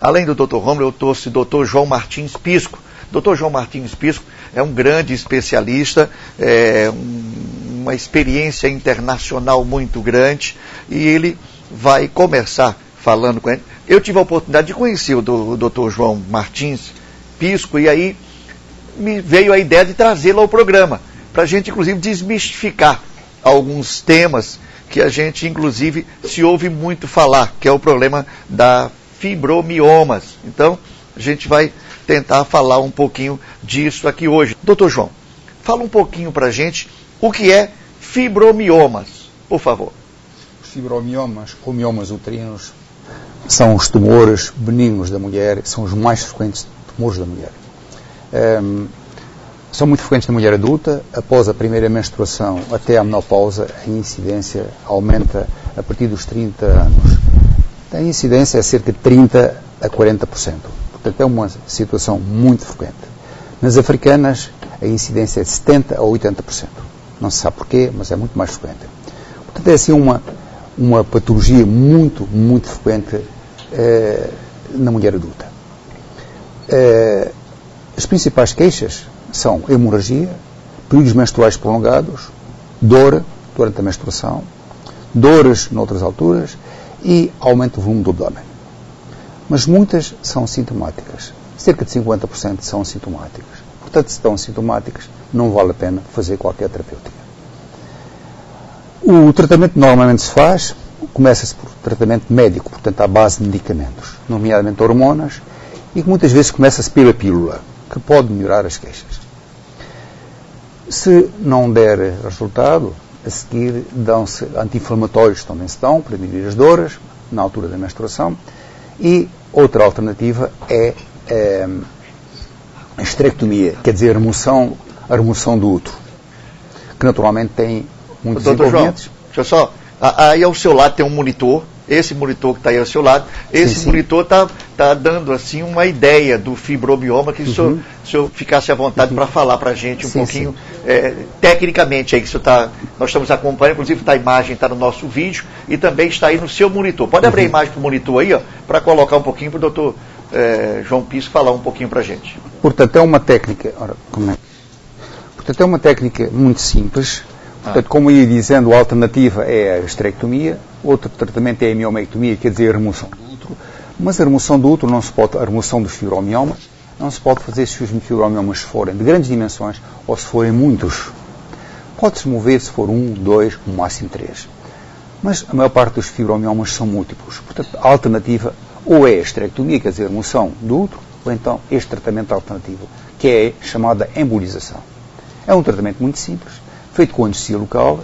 Além do Dr. Rômulo, eu trouxe o Dr. João Martins Pisco. Dr. João Martins Pisco é um grande especialista, uma experiência internacional muito grande, e ele vai começar falando com ele. Eu tive a oportunidade de conhecer o Dr. João Martins Pisco, e aí me veio a ideia de trazê-lo ao programa, para a gente, inclusive, desmistificar alguns temas que a gente, inclusive, se ouve muito falar, que é o problema da fibromiomas. Então, a gente vai tentar falar um pouquinho disso aqui hoje. Doutor João, fala um pouquinho para a gente o que é fibromiomas, por favor. Os fibromiomas, ou miomas uterinos, são os tumores benignos da mulher, são os mais frequentes tumores da mulher. São muito frequentes na mulher adulta. Após a primeira menstruação até a menopausa, a incidência aumenta a partir dos 30 anos. A incidência é cerca de 30% a 40%. Portanto, é uma situação muito frequente. Nas africanas, a incidência é de 70% a 80%. Não se sabe porquê, mas é muito mais frequente. Portanto, é assim uma patologia muito, muito frequente na mulher adulta. As principais queixas são hemorragia, períodos menstruais prolongados, dor durante a menstruação, dores noutras alturas e aumento do volume do abdômen. Mas muitas são sintomáticas. Cerca de 50% são sintomáticas. Portanto, se estão sintomáticas, não vale a pena fazer qualquer terapêutica. O tratamento normalmente se faz, começa-se por tratamento médico, portanto, à base de medicamentos, nomeadamente hormonas, e que muitas vezes começa-se pela pílula, que pode melhorar as queixas. Se não der resultado, a seguir dão-se anti-inflamatórios, também se dão, para diminuir as dores, na altura da menstruação, e outra alternativa é a esterectomia, quer dizer, a remoção do útero, que naturalmente tem muitos inconvenientes. João, deixa eu só, aí ao seu lado tem um monitor, esse monitor que está aí ao seu lado, esse monitor está dando assim uma ideia do fibromioma, que se o senhor ficasse à vontade para falar para a gente um pouquinho, tecnicamente aí, que nós estamos acompanhando, inclusive a imagem está no nosso vídeo e também está aí no seu monitor. Pode abrir a imagem para o monitor aí, para colocar um pouquinho para o doutor João Pisco falar um pouquinho para a gente. Portanto, é uma técnica, Portanto, é uma técnica muito simples. Portanto, como eu ia dizendo, a alternativa é a esterectomia, outro tratamento é a miomectomia, quer dizer, a remoção do útero, mas a remoção do útero não se pode, a remoção dos fibromiomas, não se pode fazer se os fibromiomas forem de grandes dimensões ou se forem muitos. Pode-se mover se for 1, 2, no máximo 3. Mas a maior parte dos fibromiomas são múltiplos. Portanto, a alternativa ou é a esterectomia, quer dizer, a remoção do útero, ou então este tratamento alternativo, que é chamada embolização. É um tratamento muito simples, feito com anestesia local,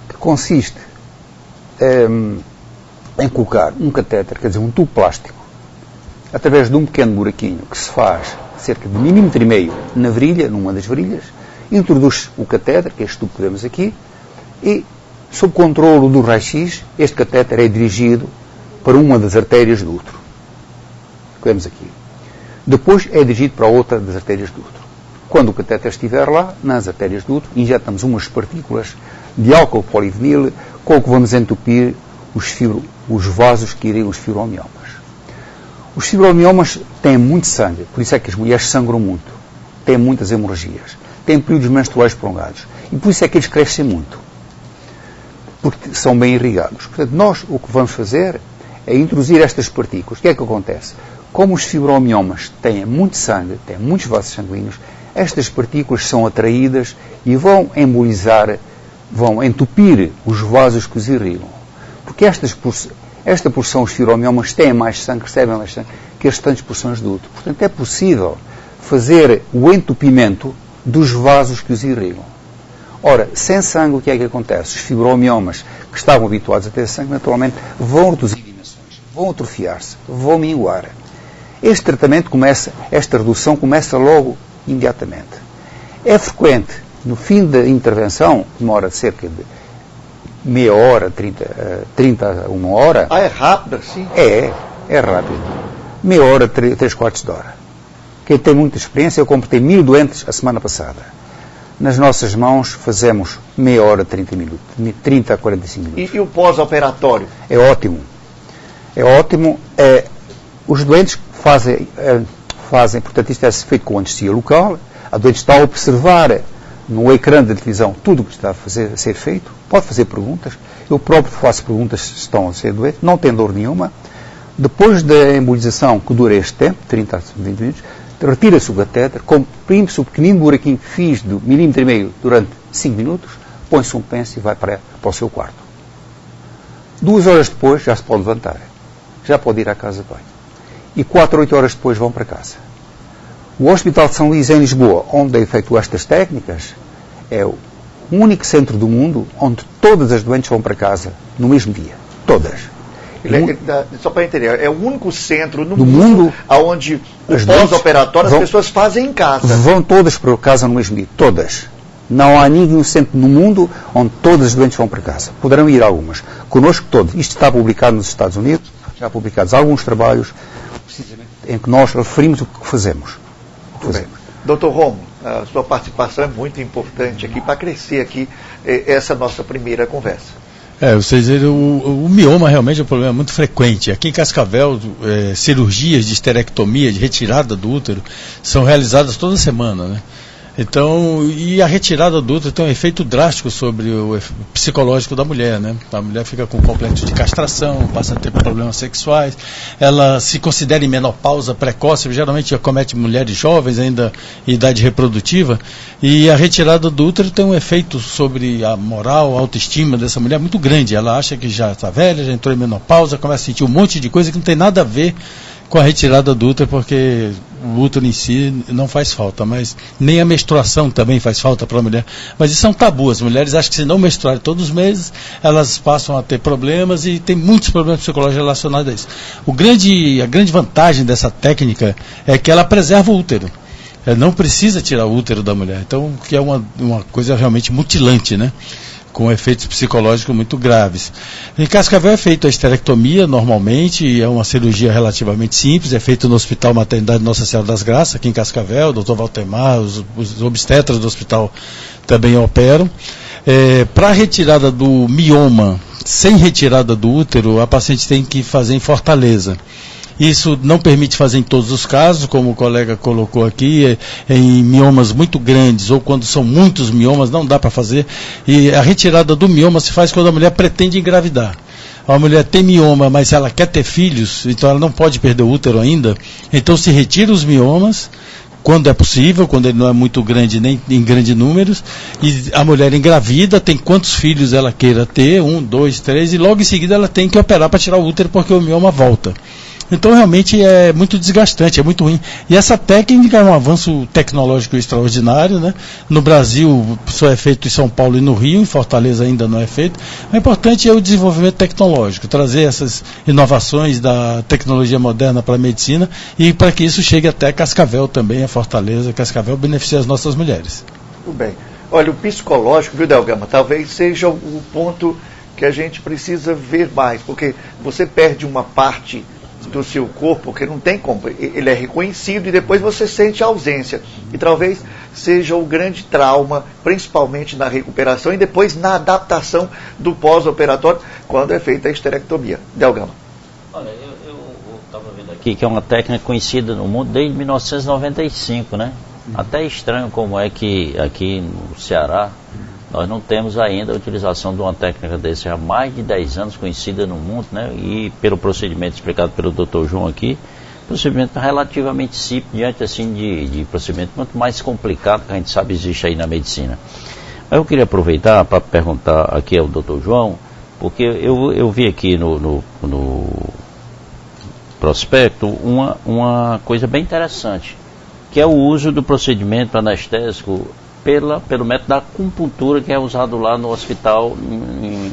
que consiste em colocar um catéter, quer dizer, um tubo plástico, através de um pequeno buraquinho que se faz cerca de 1,5 mm na virilha, numa das virilhas, introduz o catéter, que é este tubo que vemos aqui, e, sob controlo do raio-x, este catéter é dirigido para uma das artérias do útero, que vemos aqui. Depois é dirigido para outra das artérias do útero. Quando o catéter estiver lá, nas artérias do útero, injetamos umas partículas de álcool polivinil com o que vamos entupir os vasos que irem os fibromiomas. Os fibromiomas têm muito sangue, por isso é que as mulheres sangram muito, têm muitas hemorragias, têm períodos menstruais prolongados, e por isso é que eles crescem muito, porque são bem irrigados. Portanto, nós o que vamos fazer é introduzir estas partículas. O que é que acontece? Como os fibromiomas têm muito sangue, têm muitos vasos sanguíneos, estas partículas são atraídas e vão embolizar, vão entupir os vasos que os irrigam. Porque esta porção, os fibromiomas têm mais sangue, recebem mais sangue que as restantes porções do útero. Portanto, é possível fazer o entupimento dos vasos que os irrigam. Ora, sem sangue, o que é que acontece? Os fibromiomas que estavam habituados a ter sangue, naturalmente, vão reduzir dimensões, vão atrofiar-se, vão minguar. Este tratamento esta redução começa logo, imediatamente. É frequente, no fim da intervenção, demora cerca de meia hora, 30 a 1 hora. Ah, é rápido assim? É rápido. Meia hora, 3/4 de hora. Quem tem muita experiência, eu completei 1000 doentes a semana passada. Nas nossas mãos fazemos meia hora, 30 minutos, 30 a 45 minutos. E o pós-operatório? É ótimo. Os doentes portanto, isto é feito com anestesia local, a doente está a observar no ecrã da televisão tudo o que está a ser feito, pode fazer perguntas, eu próprio faço perguntas se estão a ser doentes, não tem dor nenhuma. Depois da embolização, que dura este tempo, 30 a 20 minutos, retira-se o catéter, comprime-se o pequenino buraquinho que fiz de 1,5 mm durante 5 minutos, põe-se um pence e vai para o seu quarto. 2 horas depois já se pode levantar, já pode ir à casa de banho. E 4 a 8 horas depois vão para casa. O Hospital de São Luís, em Lisboa, onde é efetuam estas técnicas, é o único centro do mundo onde todas as doentes vão para casa no mesmo dia. Todas. Só para entender, é o único centro no mundo onde o pós-operatório as pessoas fazem em casa. Vão todas para casa no mesmo dia. Todas. Não há nenhum centro no mundo onde todas as doentes vão para casa. Poderão ir algumas. Connosco todos. Isto está publicado nos Estados Unidos. Já publicados alguns trabalhos precisamente em que nós referimos o que fazemos. Doutor Romo, a sua participação é muito importante aqui para crescer aqui essa nossa primeira conversa. Vocês viram, o mioma realmente é um problema muito frequente. Aqui em Cascavel, cirurgias de esterectomia, de retirada do útero, são realizadas toda semana, né? Então, e a retirada do útero tem um efeito drástico sobre o psicológico da mulher, né? A mulher fica com complexo de castração, passa a ter problemas sexuais, ela se considera em menopausa precoce, geralmente acomete mulheres jovens, ainda em idade reprodutiva, e a retirada do útero tem um efeito sobre a moral, a autoestima dessa mulher muito grande. Ela acha que já está velha, já entrou em menopausa, começa a sentir um monte de coisa que não tem nada a ver com a retirada do útero, porque o útero em si não faz falta, mas nem a menstruação também faz falta para a mulher. Mas isso é um tabu. As mulheres acham que se não menstruarem todos os meses, elas passam a ter problemas, e tem muitos problemas psicológicos relacionados a isso. A grande vantagem dessa técnica é que ela preserva o útero. Ela não precisa tirar o útero da mulher. Então, que é uma coisa realmente mutilante, né? Com efeitos psicológicos muito graves. Em Cascavel é feita a esterectomia normalmente, é uma cirurgia relativamente simples, é feita no Hospital Maternidade Nossa Senhora das Graças, aqui em Cascavel, o Dr. Valtemar, os obstetras do hospital também operam. Para a retirada do mioma, sem retirada do útero, a paciente tem que fazer em Fortaleza. Isso não permite fazer em todos os casos, como o colega colocou aqui, em miomas muito grandes, ou quando são muitos miomas, não dá para fazer. E a retirada do mioma se faz quando a mulher pretende engravidar. A mulher tem mioma, mas ela quer ter filhos, então ela não pode perder o útero ainda. Então se retira os miomas, quando é possível, quando ele não é muito grande, nem em grandes números, e a mulher engravida, tem quantos filhos ela queira ter, 1, 2, 3, e logo em seguida ela tem que operar para tirar o útero, porque o mioma volta. Então realmente é muito desgastante, é muito ruim. E essa técnica é um avanço tecnológico extraordinário, né? No Brasil só é feito em São Paulo e no Rio, em Fortaleza ainda não é feito. O importante é o desenvolvimento tecnológico, trazer essas inovações da tecnologia moderna para a medicina, e para que isso chegue até Cascavel também, a Fortaleza. Cascavel beneficia as nossas mulheres. Muito bem. Olha, o psicológico, viu, Delgama, talvez seja o ponto que a gente precisa ver mais, porque você perde uma parte do seu corpo, que não tem como, ele é reconhecido, e depois você sente a ausência, e talvez seja o grande trauma, principalmente na recuperação e depois na adaptação do pós-operatório, quando é feita a esterectomia. Delgama. Olha, eu estava vendo aqui que é uma técnica conhecida no mundo desde 1995, né? Até é estranho como é que aqui no Ceará nós não temos ainda a utilização de uma técnica desse há mais de 10 anos, conhecida no mundo, né? E pelo procedimento explicado pelo Dr. João aqui, procedimento relativamente simples, diante assim de procedimento muito mais complicado que a gente sabe existe aí na medicina. Mas eu queria aproveitar para perguntar aqui ao Dr. João, porque eu vi aqui no prospecto uma coisa bem interessante, que é o uso do procedimento anestésico pelo método da acupuntura, que é usado lá no hospital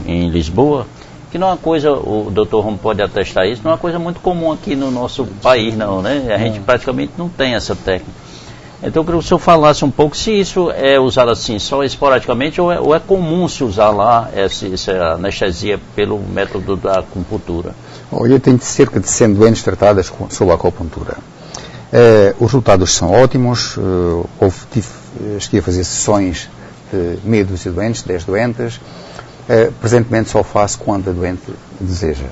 em Lisboa, que não é uma coisa, o Dr. Romo pode atestar isso, não é uma coisa muito comum aqui no nosso país, não, né? A gente praticamente não tem essa técnica. Então eu queria que o senhor falasse um pouco se isso é usado assim só esporadicamente, ou é comum se usar lá essa anestesia pelo método da acupuntura. Eu tenho cerca de 100 doentes tratadas sob a acupuntura. Os resultados são ótimos. Cheguei a fazer sessões de meia dúzia de doentes, 10 doentes. Presentemente só faço quando a doente deseja.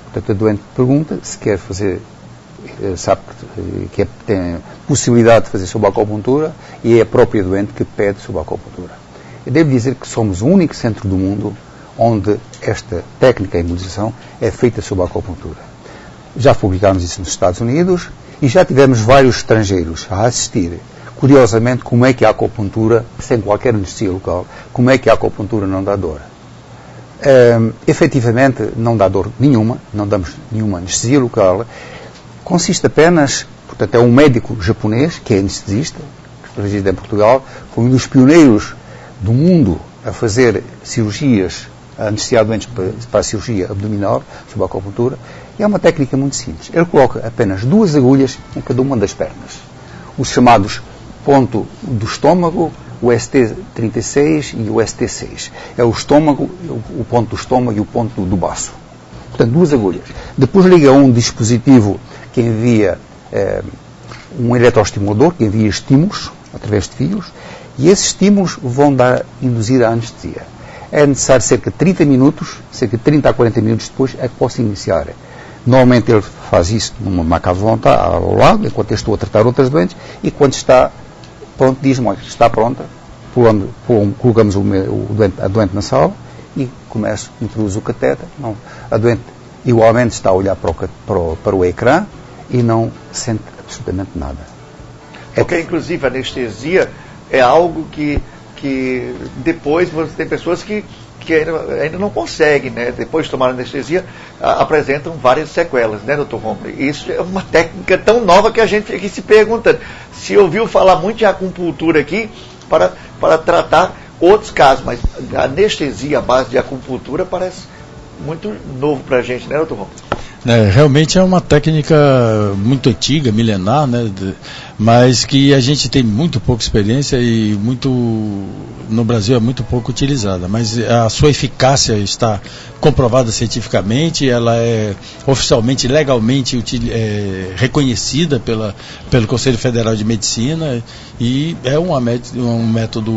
Portanto, a doente pergunta se quer fazer sabe que tem possibilidade de fazer subacupuntura e é a própria doente que pede subacupuntura. Eu devo dizer que somos o único centro do mundo onde esta técnica de imobilização é feita subacupuntura. Já publicámos isso nos Estados Unidos e já tivemos vários estrangeiros a assistir. Curiosamente, como é que a acupuntura, sem qualquer anestesia local, como é que a acupuntura não dá dor? Efetivamente, não dá dor nenhuma, não damos nenhuma anestesia local. Consiste apenas, portanto, é um médico japonês, que é anestesista, que reside em Portugal, foi um dos pioneiros do mundo a fazer cirurgias, a anestesiar doentes para a cirurgia abdominal, sob a acupuntura, e é uma técnica muito simples. Ele coloca apenas 2 agulhas em cada uma das pernas. Os chamados ponto do estômago, o ST36 e o ST6. É o estômago, o ponto do estômago e o ponto do baço. Portanto, 2 agulhas. Depois liga um dispositivo que envia um eletroestimulador, que envia estímulos através de fios, e esses estímulos vão induzir a anestesia. É necessário cerca de 30 minutos, cerca de 30 a 40 minutos depois, é que possa iniciar. Normalmente ele faz isso numa maca voluntária ao lado, enquanto eu estou a tratar outras doentes, e quando está pronto, diz-me, olha, está pronta, colocamos a doente na sala e introduz o catéter. Não, a doente igualmente está a olhar para o ecrã e não sente absolutamente nada. Porque, inclusive, a anestesia é algo que depois você tem pessoas que ainda não conseguem, né? Depois de tomar anestesia, apresentam várias sequelas, né, doutor Rômulo? Isso é uma técnica tão nova que a gente fica se perguntando. Se ouviu falar muito de acupuntura aqui para tratar outros casos, mas a anestesia à base de acupuntura parece muito novo para a gente, né, doutor Rômulo? Realmente é uma técnica muito antiga, milenar, né, mas que a gente tem muito pouca experiência e no Brasil é muito pouco utilizada, mas a sua eficácia está comprovada cientificamente, ela é oficialmente, legalmente reconhecida pelo Conselho Federal de Medicina e é um método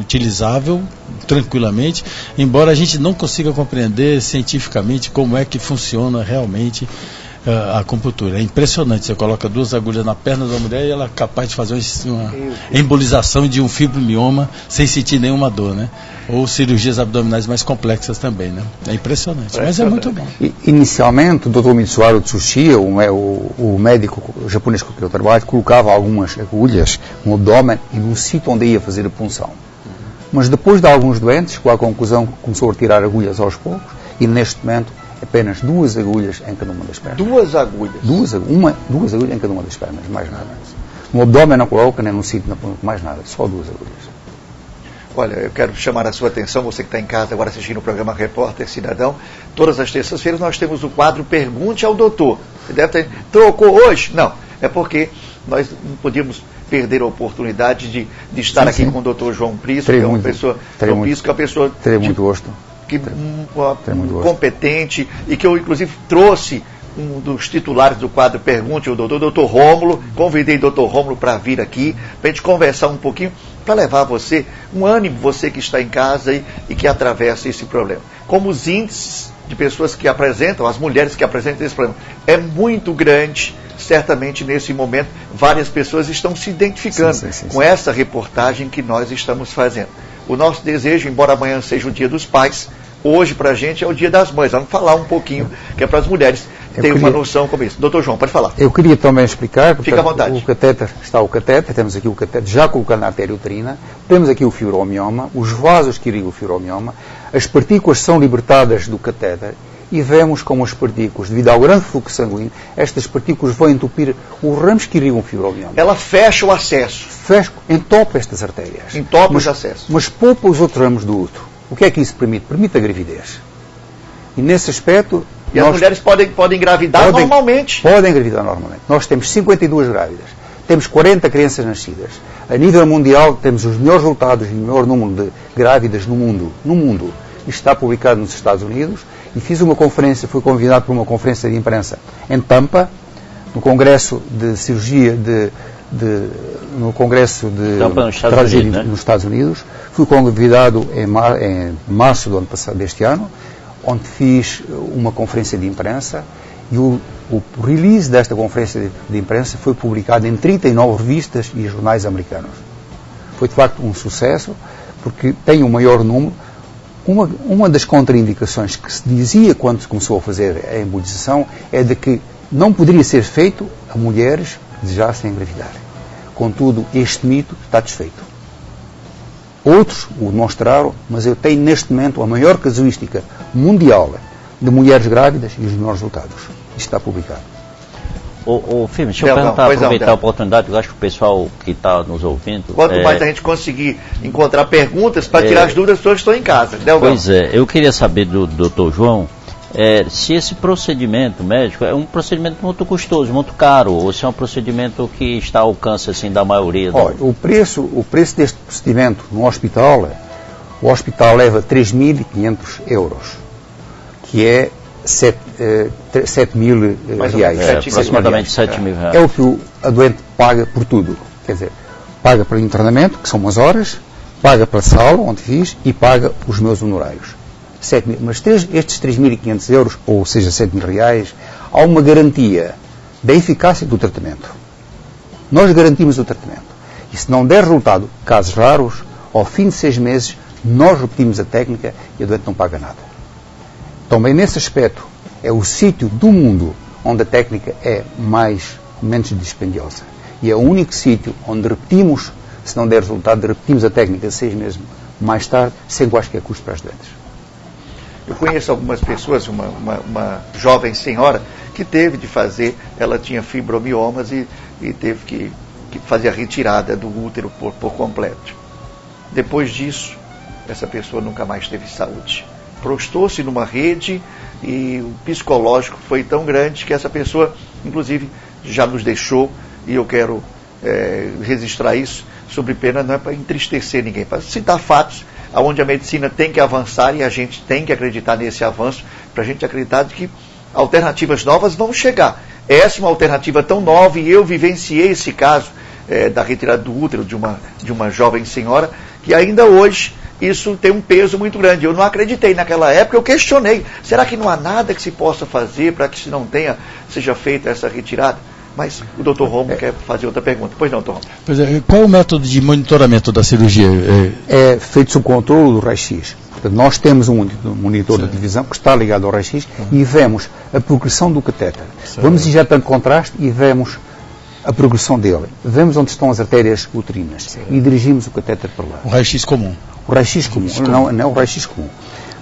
utilizável tranquilamente, embora a gente não consiga compreender cientificamente como é que funciona realmente a acupuntura. É impressionante, você coloca 2 agulhas na perna da mulher e ela é capaz de fazer uma embolização de um fibromioma sem sentir nenhuma dor, né? Ou cirurgias abdominais mais complexas também, né? É impressionante, mas é muito bom. Inicialmente, o Dr. Mitsuharu Tsuchiya, o médico japonês com que eu trabalho, colocava algumas agulhas no abdômen e no sítio onde ia fazer a punção. Mas depois de alguns doentes, com a conclusão, começou a retirar agulhas aos poucos e neste momento apenas 2 agulhas em cada uma das pernas. 2 agulhas? 2 agulhas em cada uma das pernas, mais nada. No abdômen não coloca, nem no sítio, mais nada, só 2 agulhas. Olha, eu quero chamar a sua atenção, você que está em casa agora assistindo o programa Repórter Cidadão. Todas as terças-feiras nós temos o quadro Pergunte ao Doutor. Você deve ter... Trocou hoje? Não, é porque nós não podíamos perder a oportunidade de estar aqui com o doutor João Prisco, que é uma pessoa... Terei muito gosto. Competente e que eu inclusive trouxe um dos titulares do quadro Pergunte ao Doutor, doutor Rômulo. Convidei o doutor Rômulo para vir aqui, para a gente conversar um pouquinho, para levar você um ânimo, você que está em casa e que atravessa esse problema. Como os índices de pessoas que apresentam, as mulheres que apresentam esse problema, é muito grande, certamente nesse momento várias pessoas estão se identificando com essa reportagem que nós estamos fazendo. O nosso desejo, embora amanhã seja o Dia dos Pais, hoje para a gente é o Dia das Mães. Vamos falar um pouquinho, que é para as mulheres terem uma noção como isso. Doutor João, pode falar. Eu queria também explicar, fica à vontade. O catéter, temos aqui o catéter já colocado na artéria uterina, temos aqui o fibromioma, os vasos que irrigam o fibromioma, as partículas são libertadas do catéter e vemos como as partículas, devido ao grande fluxo sanguíneo, estas partículas vão entupir os ramos que irrigam o fibromioma. Ela fecha o acesso. Entope estas artérias. Entope os acessos. Mas poupa os outros ramos do útero. O que é que isso permite? Permite a gravidez. E nesse aspecto... E as mulheres podem engravidar normalmente. Podem engravidar normalmente. Nós temos 52 grávidas. Temos 40 crianças nascidas. A nível mundial temos os melhores resultados e o maior número de grávidas no mundo. Isto está publicado nos Estados Unidos. E fiz uma conferência, fui convidado para uma conferência de imprensa em Tampa, no Congresso de Cirurgia no Congresso de Tampa, nos Estados Unidos. Fui convidado em março do ano passado, deste ano, onde fiz uma conferência de imprensa E o release desta conferência de imprensa foi publicado em 39 revistas e jornais americanos. Foi de facto um sucesso, porque tem um maior número. Uma das contraindicações que se dizia quando se começou a fazer a embolização é de que não poderia ser feito a mulheres que desejassem engravidar. Contudo, este mito está desfeito. Outros o demonstraram, mas eu tenho neste momento a maior casuística mundial de mulheres grávidas e os melhores resultados. Isto está publicado. Firme, deixa eu aproveitar a oportunidade, eu acho que o pessoal que está nos ouvindo... Quanto mais a gente conseguir encontrar perguntas para tirar as dúvidas, as pessoas estão em casa. Né, pois é, eu queria saber do Dr. João se esse procedimento médico é um procedimento muito custoso, muito caro, ou se é um procedimento que está ao alcance assim, da maioria. Olha, o preço deste procedimento no hospital, o hospital leva 3.500 euros, que é 7 mil reais. Aproximadamente 7 mil reais. É o que a doente paga por tudo. Quer dizer, paga pelo internamento, que são umas horas, paga pela sala onde fiz e paga os meus honorários. 7 mil. Mas estes 3.500 euros, ou seja, 7 mil reais, há uma garantia da eficácia do tratamento. Nós garantimos o tratamento. E se não der resultado, casos raros, ao fim de 6 meses, nós repetimos a técnica e a doente não paga nada. Também nesse aspecto, é o sítio do mundo onde a técnica é menos dispendiosa. E é o único sítio onde repetimos, se não der resultado, repetimos a técnica 6 meses mais tarde, sem quaisquer custo para as doentes. Eu conheço algumas pessoas, uma jovem senhora, que teve de fazer, ela tinha fibromiomas e teve que fazer a retirada do útero por completo. Depois disso, essa pessoa nunca mais teve saúde. Prostou-se numa rede e o psicológico foi tão grande que essa pessoa, inclusive, já nos deixou, e eu quero registrar isso sobre pena, não é para entristecer ninguém, para citar fatos onde a medicina tem que avançar e a gente tem que acreditar nesse avanço, para a gente acreditar de que alternativas novas vão chegar. Essa é uma alternativa tão nova e eu vivenciei esse caso da retirada do útero de uma jovem senhora, que ainda hoje isso tem um peso muito grande. Eu não acreditei naquela época, eu questionei. Será que não há nada que se possa fazer para que se não seja feita essa retirada? Mas o Dr. Romo quer fazer outra pergunta. Pois não, Dr. Romo. Pois é, qual o método de monitoramento da cirurgia? É feito sob controle do raio-x. Portanto, nós temos um monitor de televisão que está ligado ao raio-x e vemos a progressão do catéter. Vamos injetando contraste e vemos a progressão dele. Vemos onde estão as artérias uterinas e dirigimos o catéter para lá. O raio-x comum? O raio-x comum, não é o raio-x comum.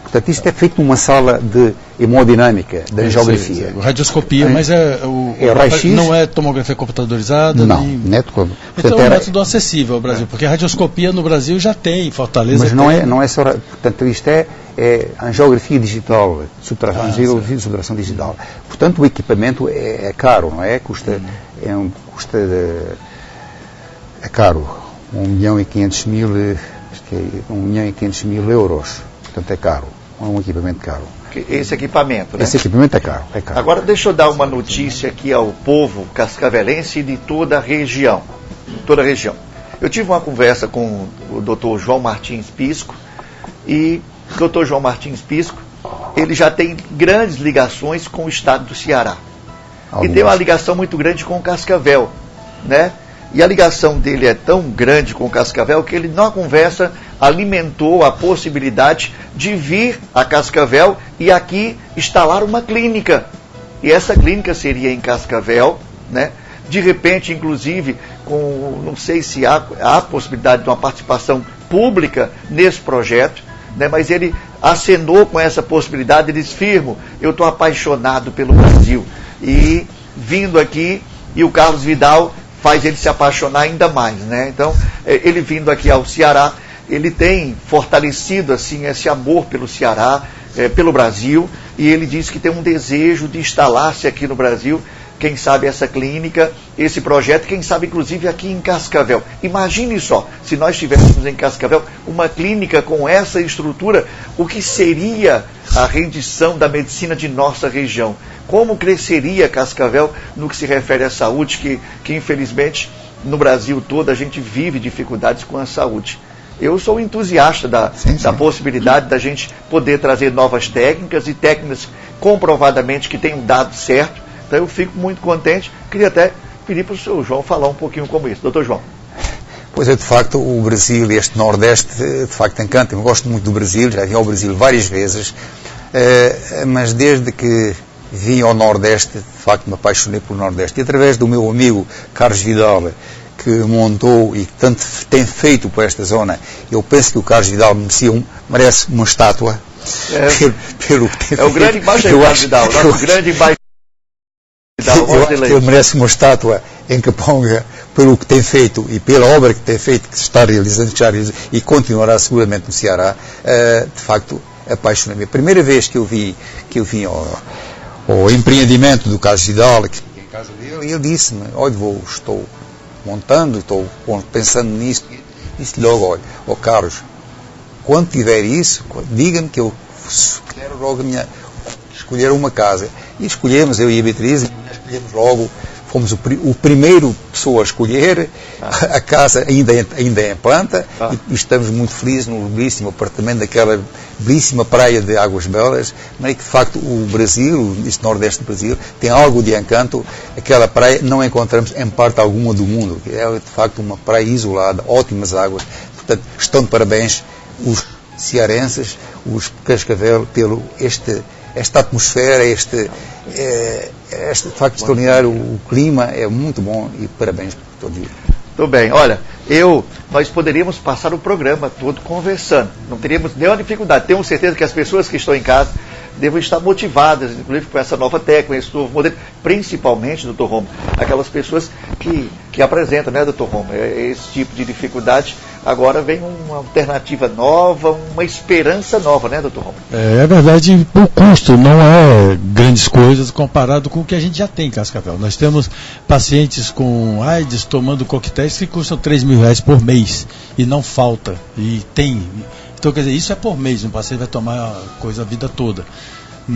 Portanto, isto é feito numa sala de hemodinâmica, de angiografia. Radioscopia, mas o raio-x não é tomografia computadorizada? Não, Então é um método acessível ao Brasil, porque a radioscopia no Brasil já tem, em Fortaleza. Mas não é só. Portanto, isto é angiografia digital, subtração digital. Portanto, o equipamento é caro, não é? É caro. 1.500.000 euros. Portanto, é caro. É um equipamento caro. Esse equipamento, né? Esse equipamento é caro. Agora, deixa eu dar uma notícia aqui ao povo cascavelense e de toda a região. Eu tive uma conversa com o Dr. João Martins Pisco, e o Dr. João Martins Pisco, ele já tem grandes ligações com o estado do Ceará. E tem uma ligação muito grande com o Cascavel, né? E a ligação dele é tão grande com o Cascavel que ele, na conversa, alimentou a possibilidade de vir a Cascavel e aqui instalar uma clínica. E essa clínica seria em Cascavel, né? De repente, inclusive, não sei se há possibilidade de uma participação pública nesse projeto, né? Mas ele acenou com essa possibilidade. Ele disse: Firmo, eu estou apaixonado pelo Brasil. E vindo aqui, e o Carlos Vidal faz ele se apaixonar ainda mais, né? Então, ele vindo aqui ao Ceará, ele tem fortalecido assim esse amor pelo Ceará, pelo Brasil, e ele diz que tem um desejo de instalar-se aqui no Brasil, quem sabe essa clínica, esse projeto, quem sabe inclusive aqui em Cascavel. Imagine só, se nós tivéssemos em Cascavel uma clínica com essa estrutura, o que seria a rendição da medicina de nossa região? Como cresceria Cascavel no que se refere à saúde, que infelizmente no Brasil todo a gente vive dificuldades com a saúde. eu sou um entusiasta da possibilidade da gente poder trazer novas técnicas e técnicas comprovadamente que tenham dado certo. Então eu fico muito contente. Queria até pedir para o senhor João falar um pouquinho como isso. Doutor João. Pois é, de facto, o Brasil, este Nordeste, de facto encanta. Eu gosto muito do Brasil, já vim ao Brasil várias vezes, mas desde que vim ao Nordeste, de facto me apaixonei pelo Nordeste. E através do meu amigo Carlos Vidal, que montou e que tanto tem feito por esta zona, eu penso que o Carlos Vidal merece uma estátua. Pelo que tem feito. O grande embaixador Carlos Vidal, nosso grande embaixador. Eu acho que ele merece uma estátua em Caponga pelo que tem feito e pela obra que tem feito, que está realizando, e continuará seguramente no Ceará. De facto, apaixonei-me. A primeira vez que eu vim ao empreendimento do Carlos Vidal, que fiquei em casa dele, e ele disse-me: olha, estou montando, estou pensando nisso. Disse logo: olha, Carlos, quando tiver isso, diga-me que eu quero logo escolher uma casa. E escolhemos, eu e a Beatriz, escolhemos logo, fomos o primeiro pessoa a escolher, a casa ainda é em planta, e estamos muito felizes no belíssimo apartamento daquela belíssima praia de Águas Belas, mas é que de facto o Brasil, este Nordeste do Brasil, tem algo de encanto. Aquela praia não encontramos em parte alguma do mundo, é de facto uma praia isolada, ótimas águas. Portanto, estão de parabéns os cearenses, os Cascavel, pelo esta atmosfera, este de facto extraordinário. O clima é muito bom e parabéns por todo dia. Tudo bem, olha, nós poderíamos passar o programa todo conversando, não teríamos nenhuma dificuldade. Tenho certeza que as pessoas que estão em casa devem estar motivadas, inclusive com essa nova técnica, esse novo modelo, principalmente, doutor Romo, aquelas pessoas que apresentam, né, doutor Romo, esse tipo de dificuldade. Agora vem uma alternativa nova, uma esperança nova, né, doutor Romo? É verdade, o custo não é grandes coisas comparado com o que a gente já tem em Cascavel. Nós temos pacientes com AIDS tomando coquetéis que custam R$3.000 por mês e não falta, e tem. Então, quer dizer, isso é por mês, um paciente vai tomar coisa a vida toda.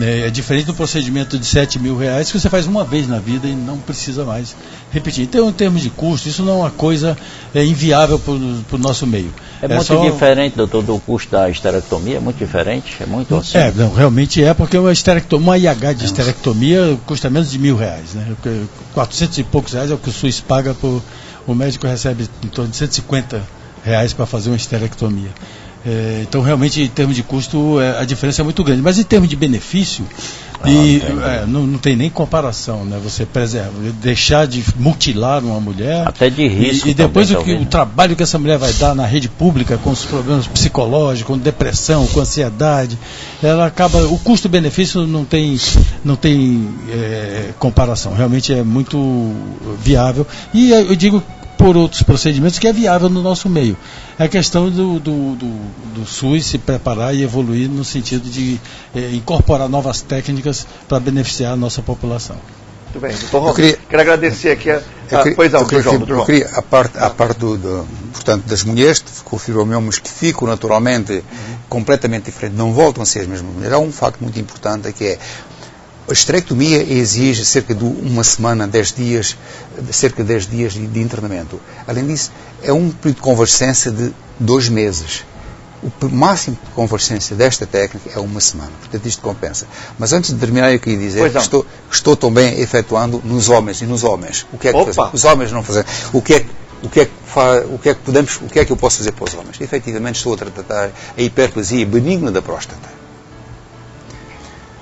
É diferente do procedimento de R$7.000 que você faz uma vez na vida e não precisa mais repetir. Então, em termos de custo, isso não é uma coisa inviável para o nosso meio. É muito diferente, doutor, do custo da esterectomia? É muito diferente? É muito assim? Não, realmente uma uma IH de esterectomia custa menos de R$1.000, né? 400 e poucos reais é o que o SUS paga, o médico recebe em torno de R$150 para fazer uma esterectomia. Então, realmente, em termos de custo, a diferença é muito grande. Mas em termos de benefício, não tem nem comparação, né? Você deixar de mutilar uma mulher. Até de risco. E depois o trabalho que essa mulher vai dar na rede pública, com os problemas psicológicos, com depressão, com ansiedade, ela acaba. O custo-benefício não tem comparação. Realmente é muito viável. E eu digo por outros procedimentos que é viável no nosso meio. É a questão do SUS se preparar e evoluir no sentido de incorporar novas técnicas para beneficiar a nossa população. Muito bem, doutor Romo, quero agradecer aqui a parte portanto, das mulheres, confirmamos que ficam naturalmente completamente diferentes, não voltam a ser as mesmas mulheres. Há um facto muito importante que é: a esterectomia exige cerca de uma semana, 10 dias, cerca de 10 dias de internamento. Além disso, é um período de convalescência de 2 meses. O máximo de convalescência desta técnica é uma semana. Portanto, isto compensa. Mas antes de terminar, eu queria dizer que estou também efetuando nos homens. E nos homens, o que é que fazemos? Os homens não fazem. O que é que eu posso fazer para os homens? Efetivamente, estou a tratar a hiperplasia benigna da próstata.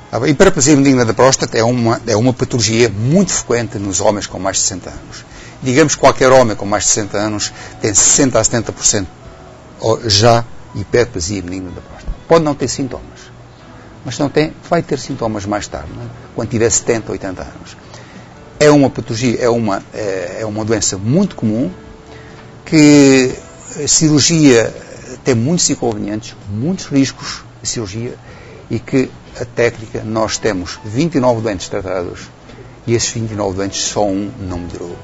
A hiperplasia benigna da próstata é uma patologia muito frequente nos homens com mais de 60 anos. Digamos que qualquer homem com mais de 60 anos tem 60% a 70% já hiperplasia benigna da próstata. Pode não ter sintomas, mas vai ter sintomas mais tarde, não é? Quando tiver 70, 80 anos. É uma patologia, é uma doença muito comum, que a cirurgia tem muitos inconvenientes, muitos riscos de cirurgia, e que a técnica, nós temos 29 doentes tratados e esses 29 doentes só um não melhorou.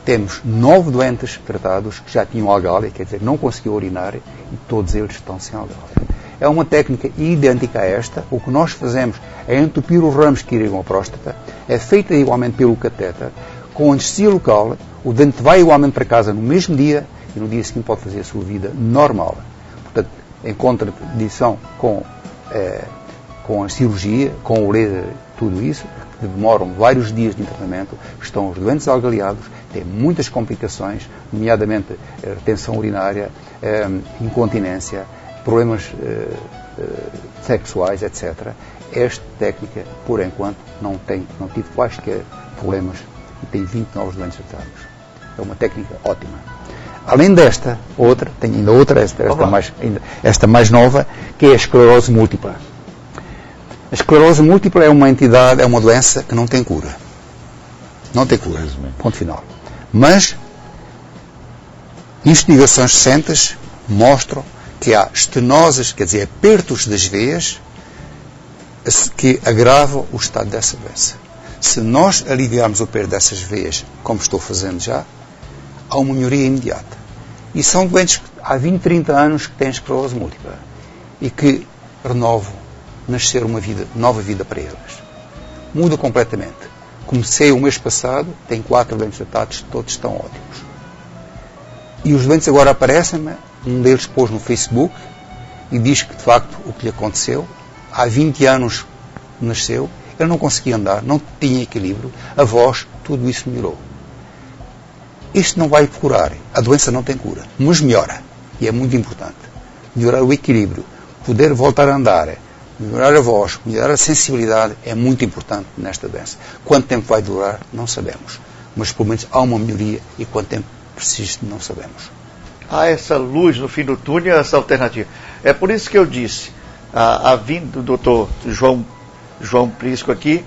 Temos 9 doentes tratados que já tinham algália, quer dizer, não conseguiam urinar, e todos eles estão sem algália. É uma técnica idêntica a esta. O que nós fazemos é entupir os ramos que irrigam a próstata, é feita igualmente pelo catéter, com anestesia local, o doente vai igualmente para casa no mesmo dia e no dia seguinte pode fazer a sua vida normal. portanto, em contradição com a cirurgia, com o laser, tudo isso, que demoram vários dias de internamento, estão os doentes algaleados, têm muitas complicações, nomeadamente retenção urinária, incontinência, problemas sexuais, etc. Esta técnica, por enquanto, não tive quaisquer problemas e tem 20 novos doentes tratados. É uma técnica ótima. Além desta, tenho ainda outra, esta mais nova, que é a esclerose múltipla. A esclerose múltipla é uma entidade, é uma doença que não tem cura. Não tem cura. Ponto final. Mas investigações recentes mostram que há estenoses, quer dizer, apertos das veias, que agravam o estado dessa doença. Se nós aliviarmos o aperto dessas veias, como estou fazendo já, há uma melhoria imediata. E são doentes que há 20, 30 anos que têm esclerose múltipla e que renovam, nascer uma nova vida para eles. Muda completamente. Comecei o mês passado, tenho 4 doentes tratados, todos estão ótimos. E os doentes agora aparecem-me, um deles pôs no Facebook e diz que de facto o que lhe aconteceu, há 20 anos nasceu, ele não conseguia andar, não tinha equilíbrio, a voz, tudo isso melhorou. Isto não vai curar, a doença não tem cura, mas melhora, e é muito importante. Melhorar o equilíbrio, poder voltar a andar, melhorar a voz, melhorar a sensibilidade é muito importante nesta doença. Quanto tempo vai durar, não sabemos, mas pelo menos há uma melhoria e quanto tempo persiste, não sabemos. Há essa luz no fim do túnel, essa alternativa. É por isso que eu disse, a vinda do doutor João Prisco aqui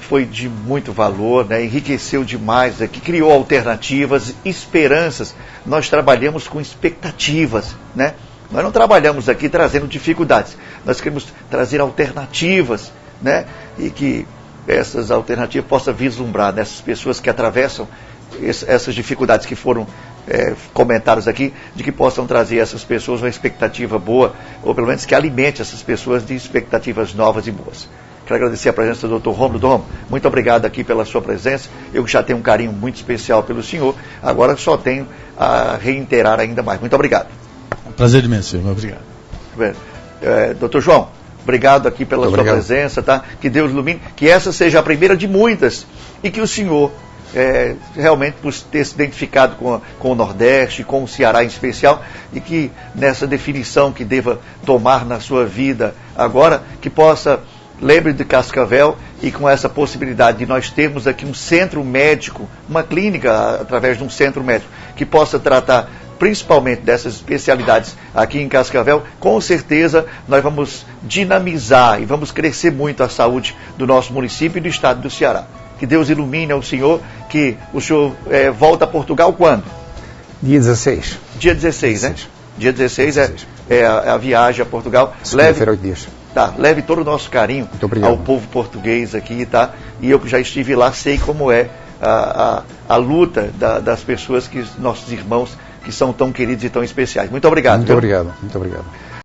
foi de muito valor, né? Enriqueceu demais aqui, criou alternativas, esperanças. Nós trabalhamos com expectativas, né? Nós não trabalhamos aqui trazendo dificuldades, nós queremos trazer alternativas, né? E que essas alternativas possam vislumbrar nessas pessoas que atravessam essas dificuldades que foram comentados aqui, de que possam trazer essas pessoas uma expectativa boa, ou pelo menos que alimente essas pessoas de expectativas novas e boas. Quero agradecer a presença do Dr. Rômulo. Dr. Rômulo, muito obrigado aqui pela sua presença. Eu já tenho um carinho muito especial pelo senhor, agora só tenho a reiterar ainda mais. Muito obrigado. Prazer imenso, senhor. Obrigado. Dr. João, obrigado aqui pela sua presença, tá? Que Deus ilumine, que essa seja a primeira de muitas e que o senhor realmente por ter se identificado com o Nordeste, com o Ceará em especial, e que nessa definição que deva tomar na sua vida agora, que possa, lembre de Cascavel, e com essa possibilidade de nós termos aqui um centro médico, uma clínica através de um centro médico, que possa tratar principalmente dessas especialidades aqui em Cascavel, com certeza nós vamos dinamizar e vamos crescer muito a saúde do nosso município e do estado do Ceará. Que Deus ilumine o senhor, que o senhor volta a Portugal quando? Dia 16. Dia 16, né? Dia 16 é a viagem a Portugal. Segunda-feira, 8 dias. Tá, leve todo o nosso carinho ao povo português aqui, tá? E eu que já estive lá, sei como é a luta das pessoas, nossos irmãos, que são tão queridos e tão especiais. Muito obrigado. Muito obrigado.